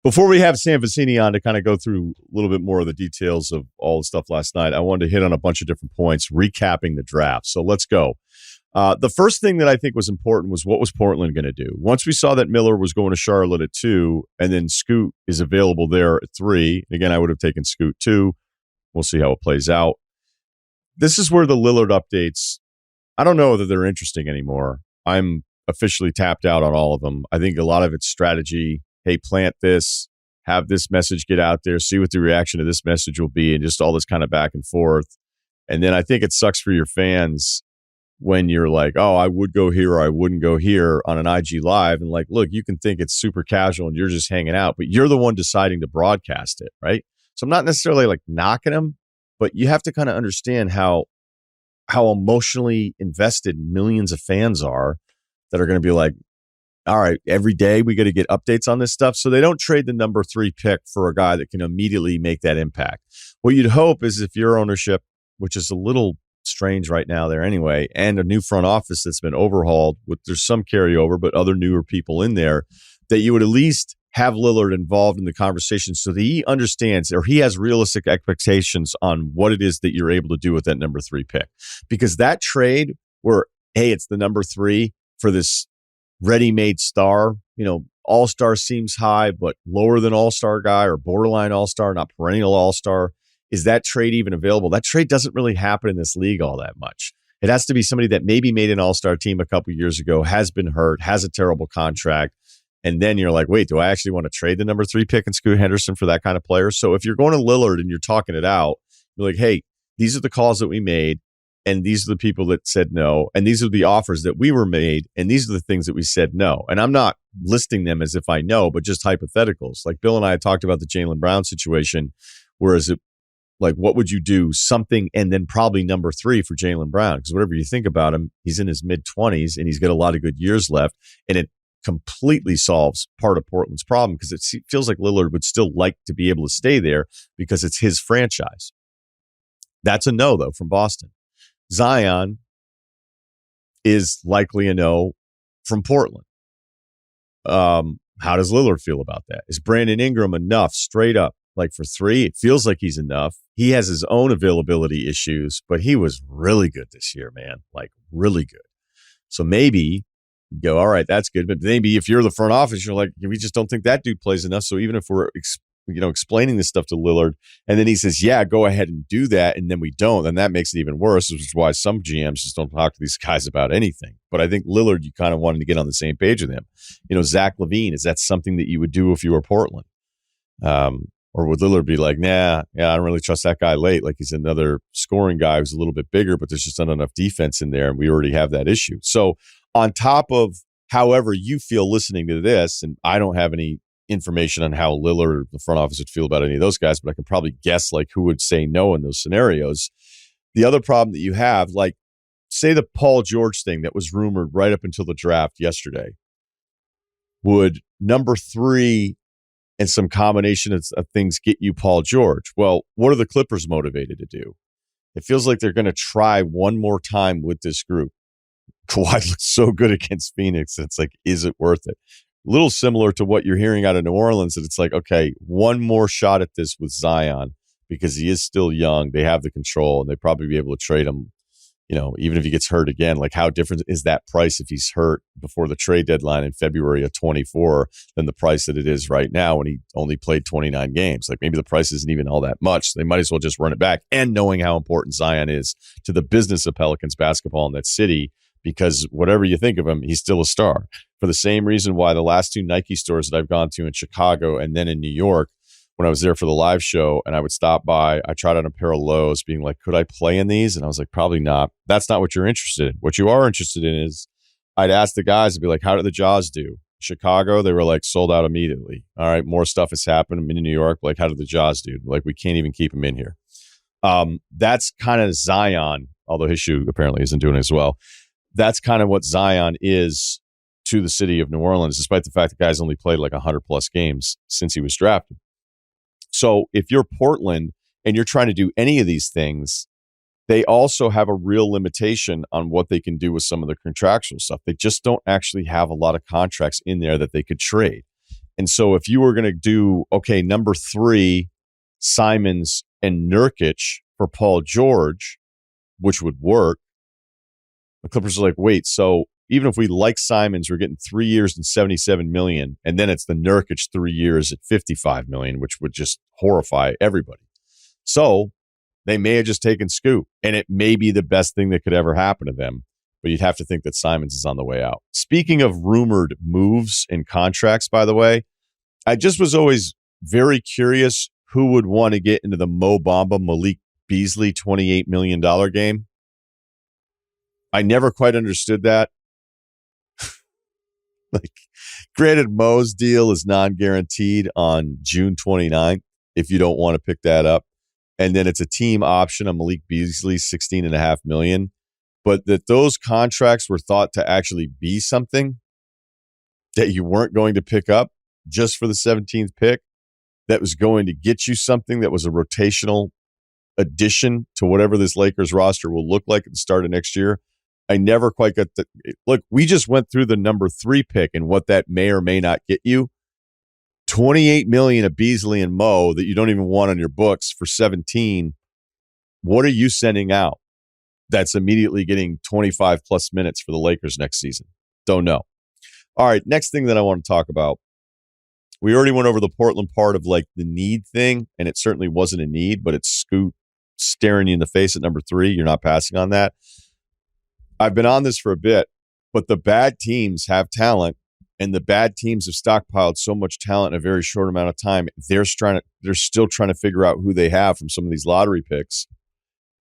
Before we have Sam Vecini on to kind of go through a little bit more of the details of all the stuff last night, I wanted to hit on a bunch of different points, recapping the draft. So let's go. The first thing that I think was important was what was Portland going to do? Once we saw that Miller was going to Charlotte at 2, and then Scoot is available there at 3. Again, I would have taken Scoot 2. We'll see how it plays out. This is where the Lillard updates, I don't know that they're interesting anymore. I'm officially tapped out on all of them. I think a lot of it's strategy. Hey, plant this, have this message get out there, see what the reaction to this message will be, and just all this kind of back and forth. And then I think it sucks for your fans when you're like, oh, I would go here or I wouldn't go here on an IG Live. And like, look, you can think it's super casual and you're just hanging out, but you're the one deciding to broadcast it, right? So I'm not necessarily like knocking them, but you have to kind of understand how emotionally invested millions of fans are that are going to be like, all right, every day we got to get updates on this stuff. So they don't trade the number 3 pick for a guy that can immediately make that impact. What you'd hope is if your ownership, which is a little strange right now there anyway, and a new front office that's been overhauled, there's some carryover, but other newer people in there, that you would at least have Lillard involved in the conversation so that he understands or he has realistic expectations on what it is that you're able to do with that number 3 pick. Because that trade where, hey, it's the number 3 for this ready-made star, all-star seems high, but lower than all-star guy or borderline all-star, not perennial all-star. Is that trade even available? That trade doesn't really happen in this league all that much. It has to be somebody that maybe made an all-star team a couple years ago, has been hurt, has a terrible contract, and then you're like, wait, do I actually want to trade the number 3 pick and Scoot Henderson for that kind of player? So if you're going to Lillard and you're talking it out, you're like, hey, these are the calls that we made. And these are the people that said no. And these are the offers that we were made. And these are the things that we said no. And I'm not listing them as if I know, but just hypotheticals. Like Bill and I had talked about the Jaylen Brown situation. Whereas it, like, what would you do? Something, and then probably number 3 for Jaylen Brown. Because whatever you think about him, he's in his mid-20s and he's got a lot of good years left. And it completely solves part of Portland's problem because it feels like Lillard would still like to be able to stay there because it's his franchise. That's a no, though, from Boston. Zion is likely a no from Portland. How does Lillard feel about that? Is Brandon Ingram enough straight up? Like for 3, it feels like he's enough. He has his own availability issues, but he was really good this year, man. Like really good. So maybe you go, all right, that's good. But maybe if you're the front office, you're like, we just don't think that dude plays enough. So even if we're explaining this stuff to Lillard, and then he says, yeah, go ahead and do that, and then we don't, then that makes it even worse, which is why some GMs just don't talk to these guys about anything. But I think Lillard, you kind of wanted to get on the same page with him. Zach LaVine, is that something that you would do if you were Portland? Or would Lillard be like, I don't really trust that guy late. Like he's another scoring guy who's a little bit bigger, but there's just not enough defense in there, and we already have that issue. So on top of however you feel listening to this, and I don't have any information on how Lillard or the front office would feel about any of those guys, but I can probably guess like who would say no in those scenarios. The other problem that you have, like say the Paul George thing that was rumored right up until the draft yesterday, would number 3 and some combination of things get you Paul George? Well, what are the Clippers motivated to do? It feels like they're going to try one more time with this group. Kawhi looks so good against Phoenix. It's like, is it worth it? A little similar to what you're hearing out of New Orleans, that it's like, okay, one more shot at this with Zion because he is still young. They have the control and they probably be able to trade him, even if he gets hurt again. Like how different is that price if he's hurt before the trade deadline in February of 24 than the price that it is right now when he only played 29 games? Like maybe the price isn't even all that much. So they might as well just run it back. And knowing how important Zion is to the business of Pelicans basketball in that city, because whatever you think of him, he's still a star. For the same reason why the last 2 Nike stores that I've gone to in Chicago and then in New York, when I was there for the live show and I would stop by, I tried on a pair of lows being like, could I play in these? And I was like, probably not. That's not what you're interested in. What you are interested in is I'd ask the guys, I'd be like, how did the Jaws do? Chicago, they were like sold out immediately. All right, more stuff has happened. I'm in New York. Like, how did the Jaws do? Like, we can't even keep him in here. That's kind of Zion, although his shoe apparently isn't doing it as well. That's kind of what Zion is to the city of New Orleans, despite the fact the guy's only played like 100 plus games since he was drafted. So if you're Portland and you're trying to do any of these things, they also have a real limitation on what they can do with some of the contractual stuff. They just don't actually have a lot of contracts in there that they could trade. And so if you were going to do, okay, number 3, Simmons and Nurkic for Paul George, which would work, the Clippers are like, wait, so even if we like Simmons, we're getting 3 years and $77 million, and then it's the Nurkic 3 years at $55 million, which would just horrify everybody. So they may have just taken Scoot, and it may be the best thing that could ever happen to them. But you'd have to think that Simmons is on the way out. Speaking of rumored moves and contracts, by the way, I just was always very curious who would want to get into the Mo Bamba, Malik Beasley $28 million game. I never quite understood that. Like, granted, Mo's deal is non-guaranteed on June 29th if you don't want to pick that up. And then it's a team option on Malik Beasley, $16.5 million. But that those contracts were thought to actually be something that you weren't going to pick up just for the 17th pick, that was going to get you something that was a rotational addition to whatever this Lakers roster will look like at the start of next year. I never quite got the look. We just went through the number 3 pick and what that may or may not get you. $28 million of Beasley and Mo that you don't even want on your books for 17. What are you sending out that's immediately getting 25 plus minutes for the Lakers next season? Don't know. All right, next thing that I want to talk about. We already went over the Portland part of like the need thing, and it certainly wasn't a need, but it's Scoot staring you in the face at number 3. You're not passing on that. I've been on this for a bit, but the bad teams have talent, and the bad teams have stockpiled so much talent in a very short amount of time. They're still trying to figure out who they have from some of these lottery picks.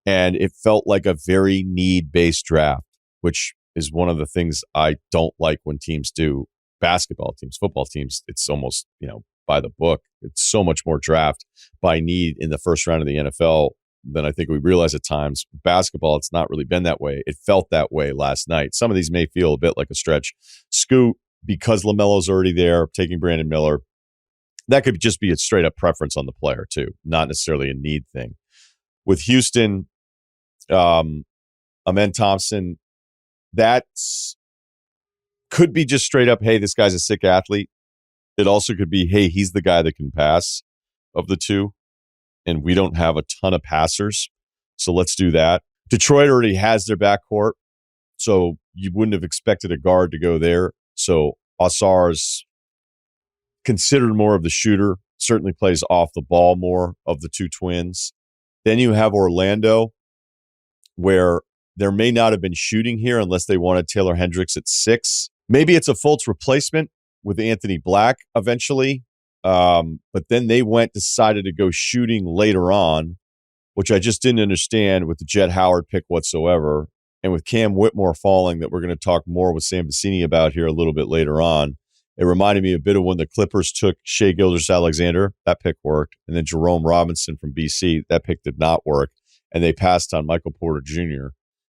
And it felt like a very need-based draft, which is one of the things I don't like when teams do. Basketball teams, football teams, it's almost, by the book. It's so much more draft by need in the first round of the NFL than I think we realize at times. Basketball, it's not really been that way. It felt that way last night. Some of these may feel a bit like a stretch. Scoot, because LaMelo's already there, taking Brandon Miller, that could just be a straight up preference on the player too, not necessarily a need thing. With Houston, Amen Thompson, that's could be just straight up, hey, this guy's a sick athlete. It also could be, hey, he's the guy that can pass of the two, and we don't have a ton of passers, so let's do that. Detroit already has their backcourt, so you wouldn't have expected a guard to go there. So Ausar's considered more of the shooter, certainly plays off the ball more of the two twins. Then you have Orlando, where there may not have been shooting here unless they wanted Taylor Hendricks at 6. Maybe it's a Fultz replacement with Anthony Black eventually. But then they decided to go shooting later on, which I just didn't understand with the Jet Howard pick whatsoever. And with Cam Whitmore falling, that we're going to talk more with Sam Vecini about here a little bit later on. It reminded me a bit of when the Clippers took Shai Gilgeous-Alexander. That pick worked. And then Jerome Robinson from BC, that pick did not work. And they passed on Michael Porter Jr.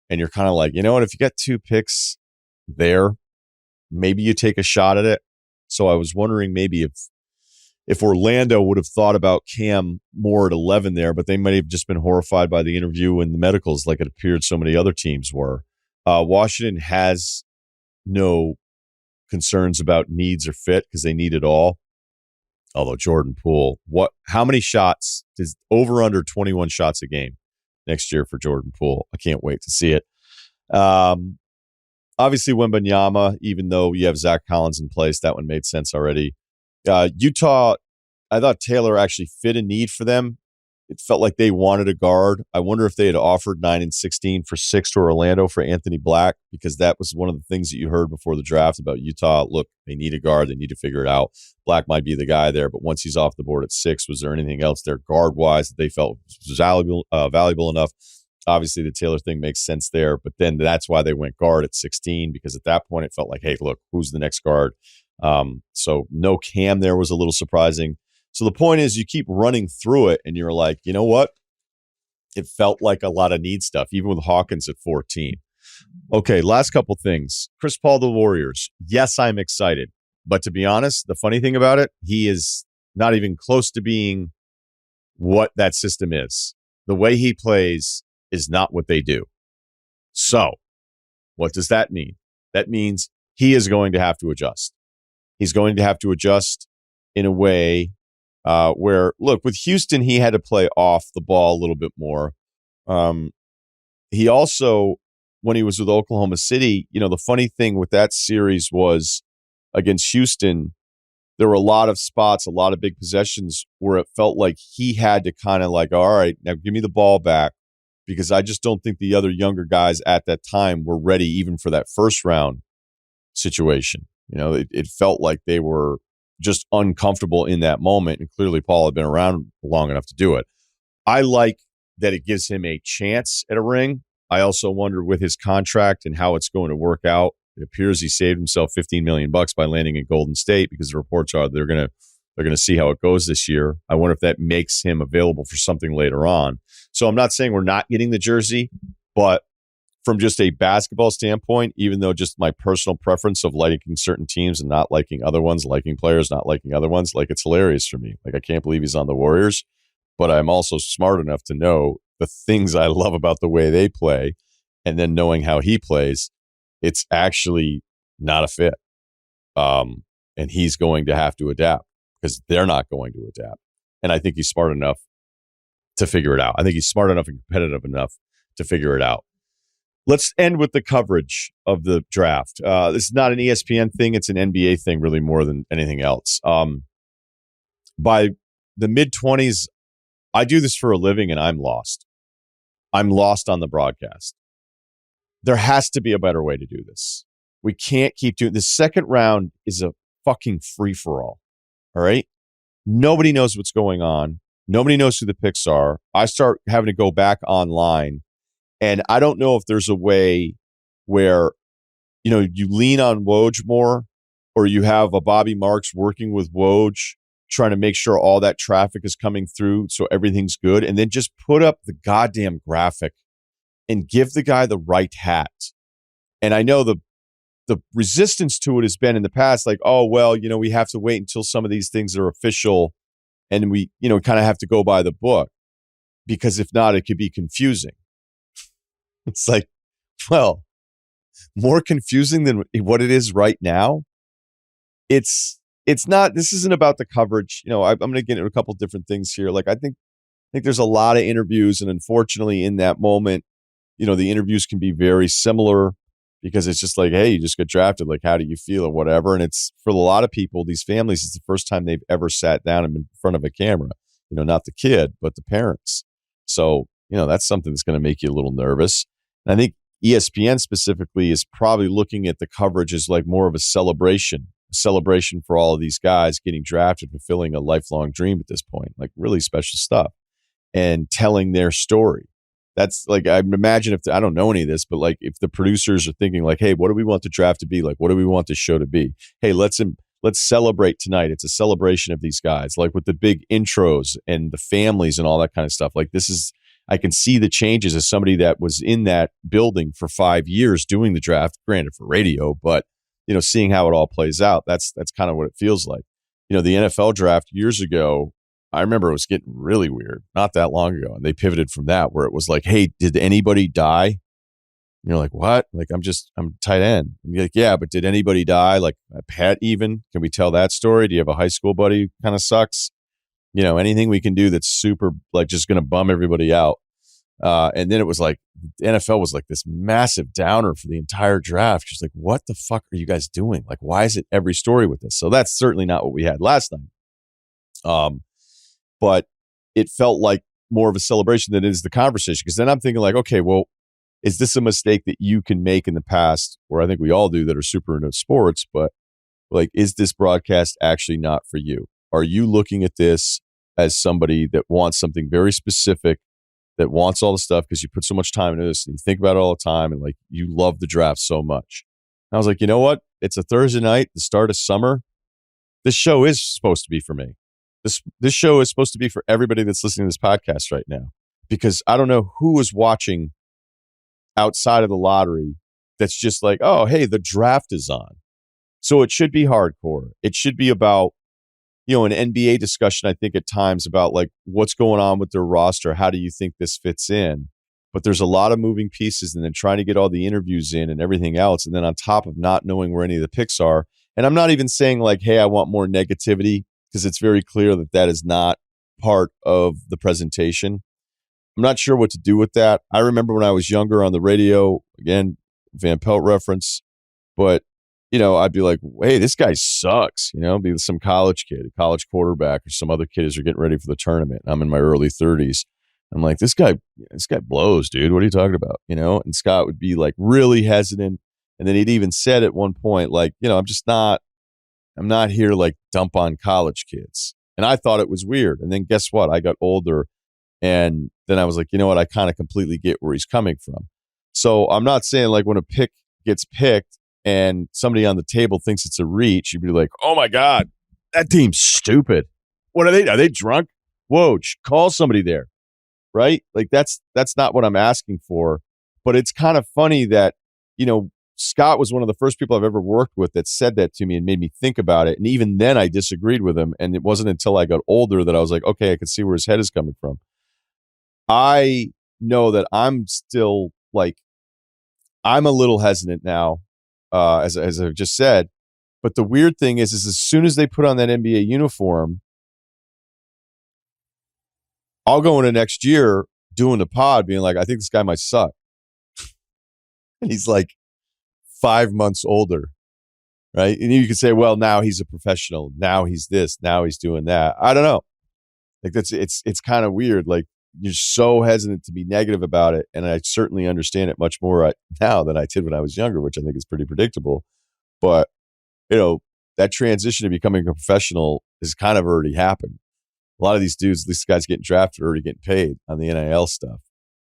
And you're kind of like, you know what? If you got 2 picks there, maybe you take a shot at it. So I was wondering maybe if Orlando would have thought about Cam more at 11 there, but they might have just been horrified by the interview and the medicals like it appeared so many other teams were. Washington has no concerns about needs or fit because they need it all. Although Jordan Poole, how many shots is over under 21 shots a game next year for Jordan Poole? I can't wait to see it. Obviously Wembanyama, even though you have Zach Collins in place, that one made sense already. Utah, I thought Taylor actually fit a need for them. It felt like they wanted a guard. I wonder if they had offered 9 and 16 for 6 to Orlando for Anthony Black, because that was one of the things that you heard before the draft about Utah. Look, they need a guard. They need to figure it out. Black might be the guy there, but once he's off the board at 6, was there anything else there guard-wise that they felt was valuable enough? Obviously, the Taylor thing makes sense there, but then that's why they went guard at 16, because at that point it felt like, hey, look, who's the next guard? So no Cam there was a little surprising. So the point is, you keep running through it and you're like, you know what? It felt like a lot of need stuff, even with Hawkins at 14. Okay, last couple things. Chris Paul, the Warriors. Yes, I'm excited. But to be honest, the funny thing about it, he is not even close to being what that system is. The way he plays is not what they do. So what does that mean? That means he is going to have to adjust. He's going to have to adjust in a way where, look, with Houston, he had to play off the ball a little bit more. He also, when he was with Oklahoma City, the funny thing with that series was against Houston, there were a lot of spots, a lot of big possessions where it felt like he had to kind of like, all right, now give me the ball back, because I just don't think the other younger guys at that time were ready even for that first round situation. It felt like they were just uncomfortable in that moment, and clearly Paul had been around long enough to do it. I like that it gives him a chance at a ring. I also wonder with his contract and how it's going to work out. It appears he saved himself $15 million by landing in Golden State, because the reports are they're going to see how it goes this year. I wonder if that makes him available for something later on. So I'm not saying we're not getting the jersey, but from just a basketball standpoint, even though just my personal preference of liking certain teams and not liking other ones, liking players, not liking other ones, like, it's hilarious for me. Like, I can't believe he's on the Warriors, but I'm also smart enough to know the things I love about the way they play, and then knowing how he plays, it's actually not a fit. And he's going to have to adapt, because they're not going to adapt. And I think he's smart enough to figure it out. I think he's smart enough and competitive enough to figure it out. Let's end with the coverage of the draft. This is not an ESPN thing. It's an NBA thing, really, more than anything else. By the mid-20s, I do this for a living, and I'm lost. I'm lost on the broadcast. There has to be a better way to do this. We can't keep doing this. Second round is a fucking free-for-all. All right? Nobody knows what's going on. Nobody knows who the picks are. I start having to go back online, and I don't know if there's a way where, you lean on Woj more, or you have a Bobby Marks working with Woj, trying to make sure all that traffic is coming through so everything's good, and then just put up the goddamn graphic and give the guy the right hat. And I know the resistance to it has been in the past, like, oh, well, we have to wait until some of these things are official, and we, kind of have to go by the book, because if not, it could be confusing. It's like, well, more confusing than what it is right now. It's not, this isn't about the coverage. I'm going to get into a couple different things here. Like, I think there's a lot of interviews, and unfortunately in that moment, the interviews can be very similar, because it's just like, hey, you just got drafted. Like, how do you feel, or whatever? And it's, for a lot of people, these families, it's the first time they've ever sat down and been in front of a camera, not the kid, but the parents. So, that's something that's going to make you a little nervous. And I think ESPN specifically is probably looking at the coverage as like more of a celebration for all of these guys getting drafted, fulfilling a lifelong dream at this point, like really special stuff, and telling their story. That's like, I imagine I don't know any of this, but like, if the producers are thinking like, hey, what do we want the draft to be? Like, what do we want the show to be? Hey, let's celebrate tonight. It's a celebration of these guys, like with the big intros and the families and all that kind of stuff. Like, I can see the changes as somebody that was in that building for 5 years doing the draft, granted for radio, but seeing how it all plays out, that's kind of what it feels like. The NFL draft years ago, I remember it was getting really weird not that long ago. And they pivoted from that, where it was like, hey, did anybody die? And you're like, what? Like, I'm tight end. And you're like, yeah, but did anybody die? Like a pet even? Can we tell that story? Do you have a high school buddy who kind of sucks? Anything we can do that's super, like, just going to bum everybody out. And then it was like, the NFL was like this massive downer for the entire draft. Just like, what the fuck are you guys doing? Like, why is it every story with this? So that's certainly not what we had last night. But it felt like more of a celebration than it is the conversation. Because then I'm thinking like, okay, well, is this a mistake that you can make in the past, or I think we all do that are super into sports, but like, is this broadcast actually not for you? Are you looking at this as somebody that wants something very specific, that wants all the stuff because you put so much time into this and you think about it all the time, and like, you love the draft so much? And I was like, you know what? It's a Thursday night, the start of summer. This show is supposed to be for me. This show is supposed to be for everybody that's listening to this podcast right now, because I don't know who is watching outside of the lottery that's just like, oh, hey, the draft is on. So it should be hardcore. It should be about, an NBA discussion, I think, at times about like what's going on with their roster. How do you think this fits in? But there's a lot of moving pieces, and then trying to get all the interviews in and everything else. And then on top of not knowing where any of the picks are. And I'm not even saying like, hey, I want more negativity, because it's very clear that that is not part of the presentation. I'm not sure what to do with that. I remember when I was younger on the radio, again, Van Pelt reference, but, I'd be like, hey, this guy sucks, be some college kid, a college quarterback, or some other kid as you're getting ready for the tournament. I'm in my early 30s. I'm like, this guy blows, dude. What are you talking about? And Scott would be like really hesitant. And then he'd even said at one point, like, I'm not here to like dump on college kids. And I thought it was weird. And then guess what? I got older and then I was like, you know what? I kind of completely get where he's coming from. So I'm not saying like when a pick gets picked and somebody on the table thinks it's a reach, you'd be like, oh my God, that team's stupid. What are they? Are they drunk? Whoa, call somebody there. Right? Like that's not what I'm asking for. But it's kind of funny that, Scott was one of the first people I've ever worked with that said that to me and made me think about it. And even then I disagreed with him. And it wasn't until I got older that I was like, okay, I can see where his head is coming from. I know that I'm still like, I'm a little hesitant now, as I've just said. But the weird thing is as soon as they put on that NBA uniform, I'll go into next year doing the pod being like, I think this guy might suck. And he's like 5 months older, right? And you could say, well, now he's a professional. Now he's this. Now he's doing that. I don't know. Like it's kind of weird. Like you're so hesitant to be negative about it. And I certainly understand it much more now than I did when I was younger, which I think is pretty predictable. But, that transition to becoming a professional has kind of already happened. A lot of these dudes, these guys getting drafted are already getting paid on the NIL stuff.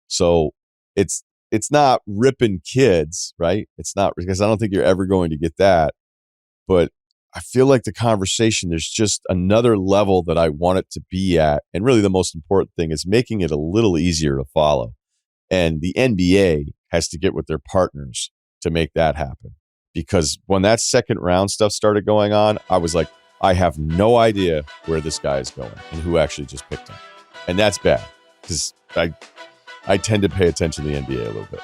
So it's not ripping kids, right? It's not, because I don't think you're ever going to get that. But I feel like the conversation, there's just another level that I want it to be at. And really the most important thing is making it a little easier to follow. And the NBA has to get with their partners to make that happen. Because when that second round stuff started going on, I was like, I have no idea where this guy is going and who actually just picked him. And that's bad because I tend to pay attention to the NBA a little bit.